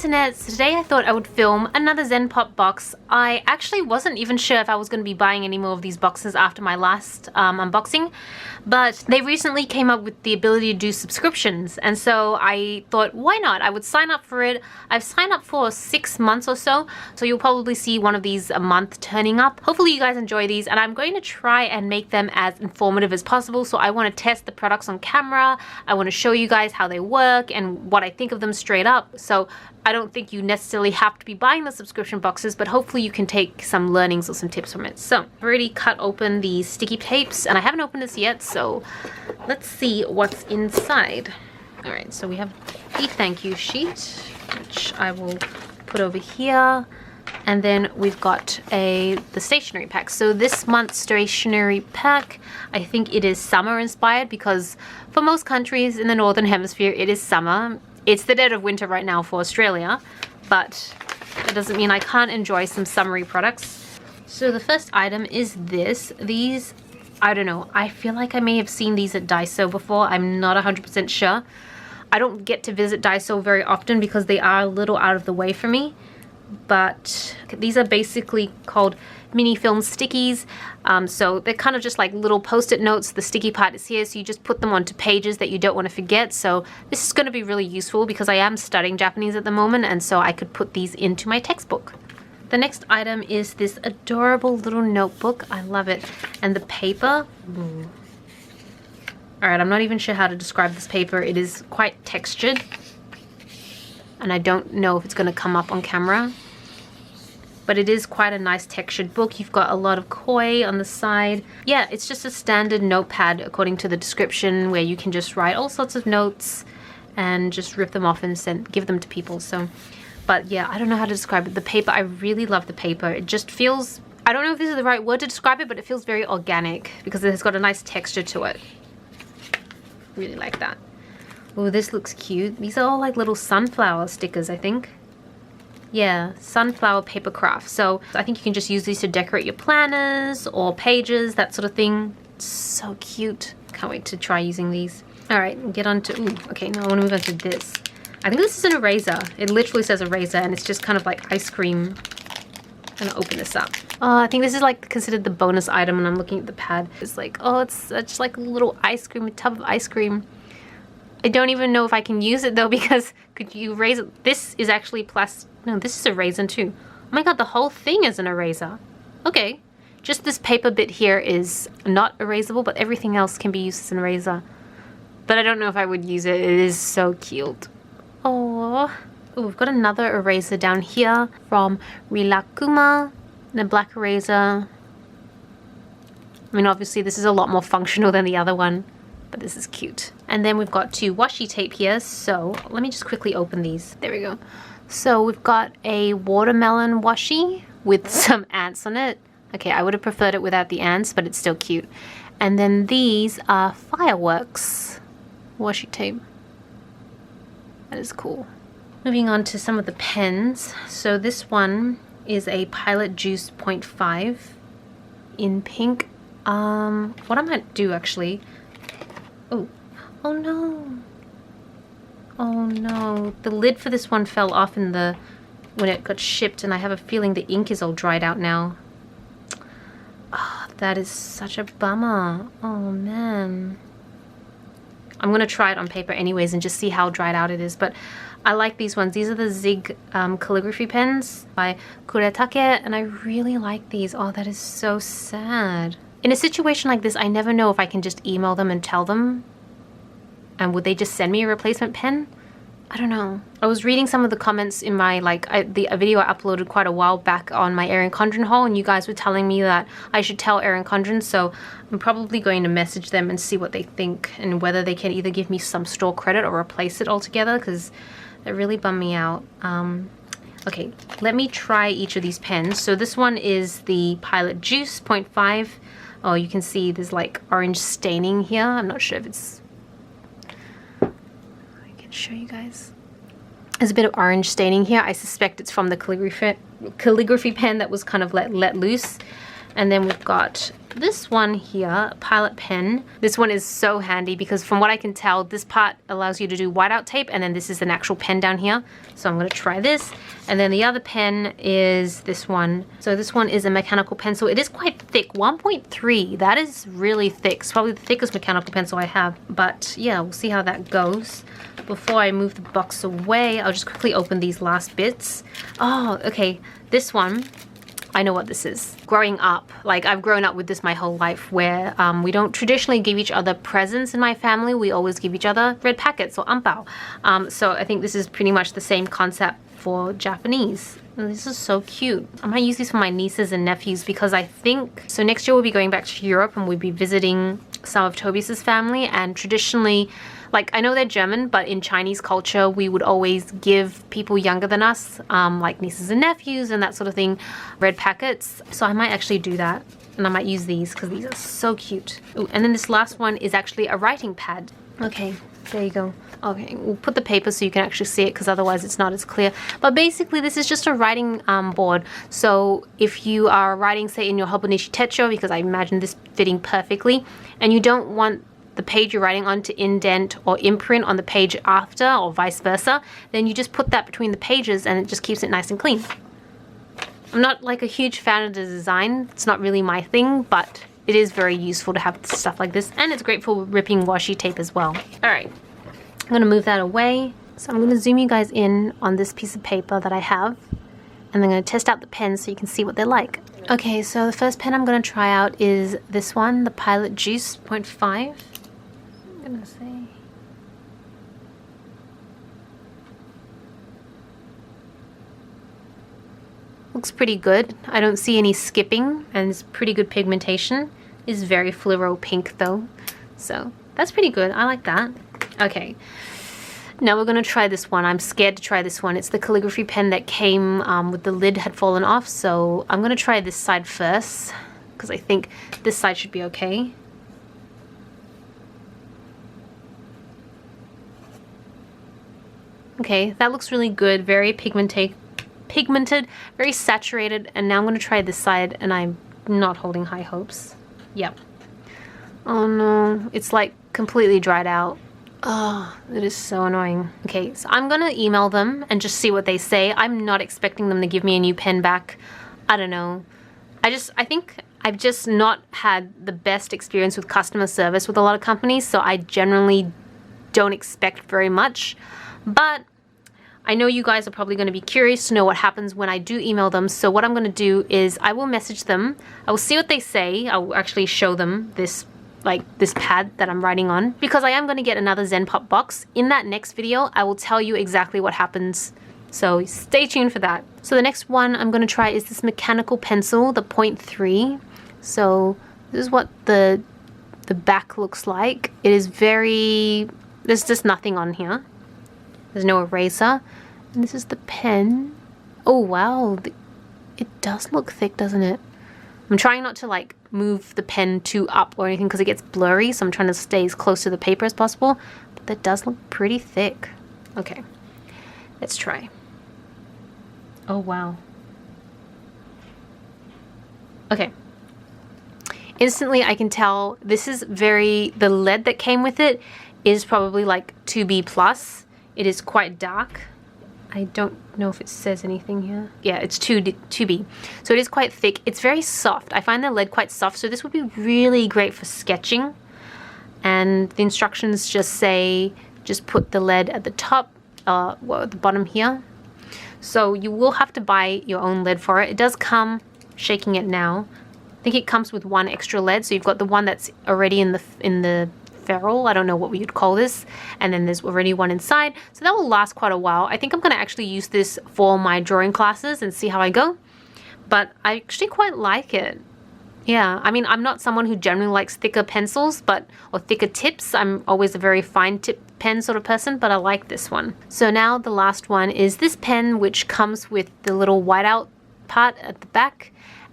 internet. So today I thought I would film another Zen Pop box. I actually wasn't even sure if I was going to be buying any more of these boxes after my last unboxing, but they recently came up with the ability to do subscriptions, and so I thought, why not? I would sign up for it. I've signed up for 6 months or so you'll probably see one of these a month turning up. Hopefully you guys enjoy these, and I'm going to try and make them as informative as possible. So I want to test the products on camera. I want to show you guys how they work and what I think of them straight up. So I don't think you necessarily have to be buying the subscription boxes, but hopefully you can take some learnings or some tips from it. So I've already cut open these sticky tapes, and I haven't opened this yet, so let's see what's inside. All right, so we have the thank you sheet, which I will put over here. And then we've got the stationery pack. So this month's stationery pack, I think it is summer inspired, because for most countries in the Northern Hemisphere, it is summer. It's the dead of winter right now for Australia, but that doesn't mean I can't enjoy some summery products. So the first item is this. These, I don't know, I feel like I may have seen these at Daiso before. I'm not 100% sure. I don't get to visit Daiso very often because they are a little out of the way for me. But these are basically called mini film stickies. So they're kind of just like little post-it notes. The sticky part is here, so you just put them onto pages that you don't want to forget. So this is going to be really useful because I am studying Japanese at the moment, and so I could put these into my textbook. The next item is this adorable little notebook. I love it. And the paper. Alright, I'm not even sure how to describe this paper. It is quite textured, and I don't know if it's going to come up on camera, but it is quite a nice textured book. You've got a lot of koi on the side. Yeah, it's just a standard notepad according to the description, where you can just write all sorts of notes and just rip them off and give them to people. So, but yeah, I don't know how to describe it. The paper, I really love the paper. It just feels, I don't know if this is the right word to describe it, but it feels very organic because it has got a nice texture to it. Really like that. Oh, this looks cute. These are all like little sunflower stickers, I think. Yeah, sunflower paper craft. So I think you can just use these to decorate your planners or pages, that sort of thing. So cute. Can't wait to try using these. All right, get on to, ooh, okay, now I want to move on to this. I think this is an eraser. It literally says eraser, and it's just kind of like ice cream. I'm gonna open this up. I think this is like considered the bonus item, and I'm looking at the pad. It's like, oh, it's just like a little ice cream, a tub of ice cream. I don't even know if I can use it though, because could you erase it? This is actually plastic. No, this is a raisin too. Oh my god, the whole thing is an eraser. Okay, just this paper bit here is not erasable, but everything else can be used as an eraser. But I don't know if I would use it. It is so cute. Oh, we've got another eraser down here from Rilakkuma, the black eraser. I mean, obviously this is a lot more functional than the other one, but this is cute. And then we've got 2 washi tape here, so let me just quickly open these. There we go. So we've got a watermelon washi with some ants on it. Okay, I would have preferred it without the ants, but it's still cute. And then these are fireworks washi tape. That is cool. Moving on to some of the pens. So this one is a Pilot Juice 0.5 in pink. What I might do actually, oh no. Oh no, the lid for this one fell off when it got shipped, and I have a feeling the ink is all dried out now. Oh, that is such a bummer. Oh man. I'm gonna try it on paper anyways and just see how dried out it is, but I like these ones. These are the Zig calligraphy pens by Kuretake, and I really like these. Oh, that is so sad. In a situation like this, I never know if I can just email them and tell them, and would they just send me a replacement pen? I don't know. I was reading some of the comments in my, a video I uploaded quite a while back on my Erin Condren haul, and you guys were telling me that I should tell Erin Condren, so I'm probably going to message them and see what they think, and whether they can either give me some store credit or replace it altogether, because it really bummed me out. Okay, let me try each of these pens. So this one is the Pilot Juice 0.5. Oh, you can see there's like orange staining here. I'm not sure if it's... I can show you guys. There's a bit of orange staining here. I suspect it's from the calligraphy pen that was kind of let loose. And then we've got this one here, Pilot pen. This one is so handy because from what I can tell, this part allows you to do whiteout tape, and then this is an actual pen down here. So I'm going to try this. And then the other pen is this one. So this one is a mechanical pencil. It is quite thick, 1.3. That is really thick. It's probably the thickest mechanical pencil I have. But yeah, we'll see how that goes. Before I move the box away, I'll just quickly open these last bits. Oh, okay. This one, I know what this is. Growing up, like I've grown up with this my whole life, where we don't traditionally give each other presents in my family. We always give each other red packets or ampao. So I think this is pretty much the same concept for Japanese. This is so cute. I might use these for my nieces and nephews because I think, so next year we'll be going back to Europe and we'll be visiting some of Tobias's family, and traditionally, like I know they're German, but in Chinese culture, we would always give people younger than us, like nieces and nephews and that sort of thing, red packets. So I might actually do that, and I might use these because these are so cute. Ooh, and then this last one is actually a writing pad. Okay, there you go. Okay, we'll put the paper so you can actually see it because otherwise it's not as clear. But basically this is just a writing board. So if you are writing, say, in your Hobonichi Techo, because I imagine this fitting perfectly, and you don't want the page you're writing on to indent or imprint on the page after, or vice versa, then you just put that between the pages and it just keeps it nice and clean. I'm not like a huge fan of the design. It's not really my thing, but it is very useful to have stuff like this, and it's great for ripping washi tape as well. All right, I'm gonna move that away. So I'm gonna zoom you guys in on this piece of paper that I have, and I'm gonna test out the pens so you can see what they're like. Okay, so the first pen I'm gonna try out is this one, the Pilot Juice 0.5. I'm gonna say. Looks pretty good. I don't see any skipping, and it's pretty good pigmentation. It's very fluoro pink though, so that's pretty good. I like that. Okay, now we're gonna try this one. I'm scared to try this one. It's the calligraphy pen that came with the lid had fallen off, so I'm gonna try this side first because I think this side should be okay. Okay, that looks really good. Very pigmented, very saturated. And now I'm going to try this side, and I'm not holding high hopes. Yep. Oh no, it's like completely dried out. Oh, it is so annoying. Okay, so I'm going to email them and just see what they say. I'm not expecting them to give me a new pen back. I don't know. I think I've just not had the best experience with customer service with a lot of companies, so I generally don't expect very much. But I know you guys are probably going to be curious to know what happens when I do email them. So what I'm going to do is I will message them. I will see what they say. I will actually show them this pad that I'm writing on, because I am going to get another Zenpop box. In that next video, I will tell you exactly what happens. So stay tuned for that. So the next one I'm going to try is this mechanical pencil, the 0.3. So this is what the back looks like. It is there's just nothing on here. There's no eraser. And this is the pen. Oh wow, it does look thick, doesn't it? I'm trying not to like move the pen too up or anything because it gets blurry, so I'm trying to stay as close to the paper as possible. But that does look pretty thick. Okay, let's try. Oh wow. Okay. Instantly I can tell this is the lead that came with it is probably like 2B plus. It is quite dark. I don't know if it says anything here. Yeah, it's 2B. So it is quite thick. It's very soft. I find the lead quite soft, so this would be really great for sketching. And the instructions just say, just put the lead at the top, at the bottom here. So you will have to buy your own lead for it. It does come, shaking it now, I think it comes with one extra lead. So you've got the one that's already in the ferrule, I don't know what we would call this, and then there's already one inside, so that will last quite a while. I think I'm going to actually use this for my drawing classes and see how I go, but I actually quite like it. Yeah, I mean, I'm not someone who generally likes thicker pencils, or thicker tips. I'm always a very fine tip pen sort of person, but I like this one. So now the last one is this pen, which comes with the little whiteout part at the back.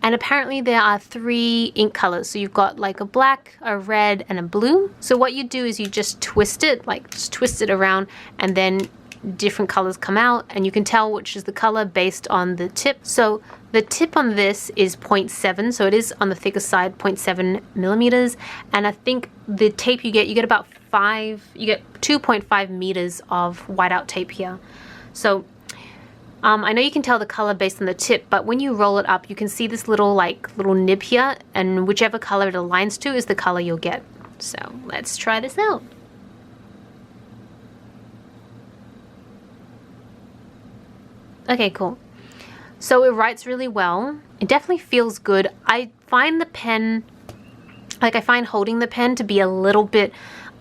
And apparently there are 3 ink colors. So you've got like a black, a red, and a blue. So what you do is you just twist it, like just twist it around, and then different colors come out, and you can tell which is the color based on the tip. So the tip on this is 0.7, so it is on the thicker side, 0.7 millimeters. And I think the tape you get about 2.5 meters of whiteout tape here. So I know you can tell the color based on the tip, but when you roll it up, you can see this little nib here, and whichever color it aligns to is the color you'll get. So let's try this out. Okay, cool. So it writes really well. It definitely feels good. I find the pen, I find holding the pen to be a little bit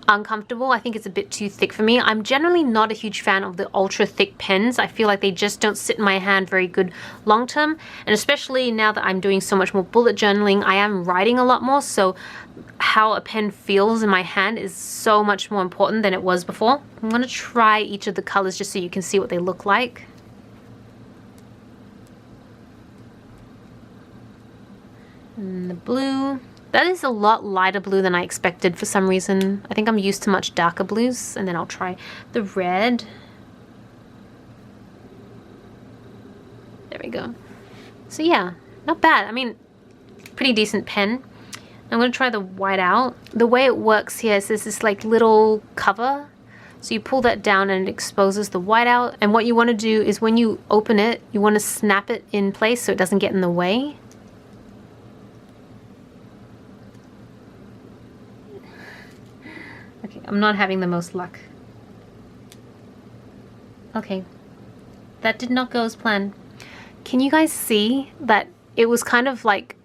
uncomfortable. I think it's a bit too thick for me. I'm generally not a huge fan of the ultra thick pens. I feel like they just don't sit in my hand very good long term, and especially now that I'm doing so much more bullet journaling, I am writing a lot more, so how a pen feels in my hand is so much more important than it was before. I'm going to try each of the colors just so you can see what they look like. And the blue. That is a lot lighter blue than I expected for some reason. I think I'm used to much darker blues. And then I'll try the red. There we go. So yeah, not bad. I mean, pretty decent pen. I'm going to try the whiteout. The way it works here is there's this like little cover. So you pull that down and it exposes the whiteout. And what you want to do is when you open it, you want to snap it in place so it doesn't get in the way. Okay, I'm not having the most luck. Okay, that did not go as planned. Can you guys see that it was kind of like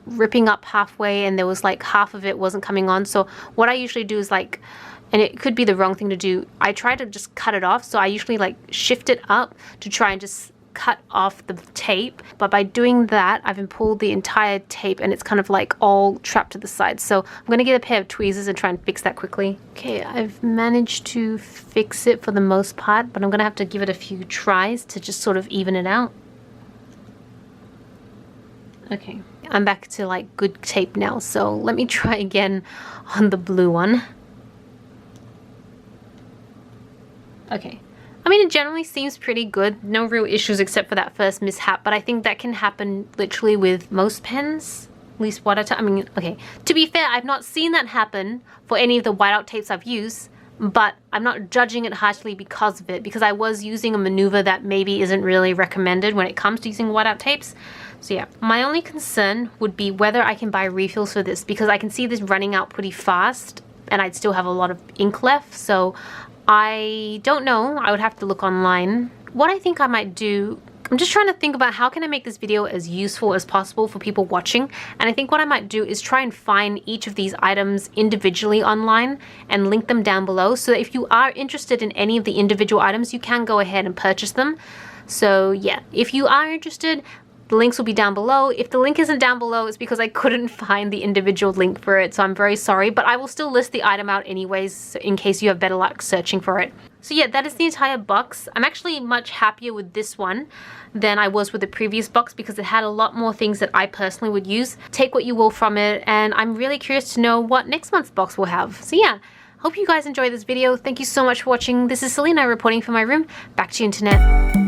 ripping up halfway and there was like half of it wasn't coming on? So what I usually do is like, and it could be the wrong thing to do, I try to just cut it off. So I usually like shift it up to try and just cut off the tape, but by doing that I've pulled the entire tape and it's kind of like all trapped to the side. So I'm going to get a pair of tweezers and try and fix that quickly. Okay, I've managed to fix it for the most part, but I'm going to have to give it a few tries to just sort of even it out. Okay, I'm back to like good tape now, so let me try again on the blue one. Okay. I mean, it generally seems pretty good. No real issues except for that first mishap, but I think that can happen literally with most pens. At least what I mean, okay. To be fair, I've not seen that happen for any of the whiteout tapes I've used, but I'm not judging it harshly because of it, because I was using a maneuver that maybe isn't really recommended when it comes to using whiteout tapes. So yeah, my only concern would be whether I can buy refills for this, because I can see this running out pretty fast and I'd still have a lot of ink left. So I don't know. I would have to look online. What I think I might do, I'm just trying to think about how can I make this video as useful as possible for people watching. And I think what I might do is try and find each of these items individually online and link them down below, so that if you are interested in any of the individual items, you can go ahead and purchase them. So yeah, if you are interested, the links will be down below. If the link isn't down below, it's because I couldn't find the individual link for it, so I'm very sorry, but I will still list the item out anyways in case you have better luck searching for it. So yeah, that is the entire box. I'm actually much happier with this one than I was with the previous box because it had a lot more things that I personally would use. Take what you will from it, and I'm really curious to know what next month's box will have. So yeah, hope you guys enjoyed this video. Thank you so much for watching. This is Selena reporting from my room. Back to you, internet.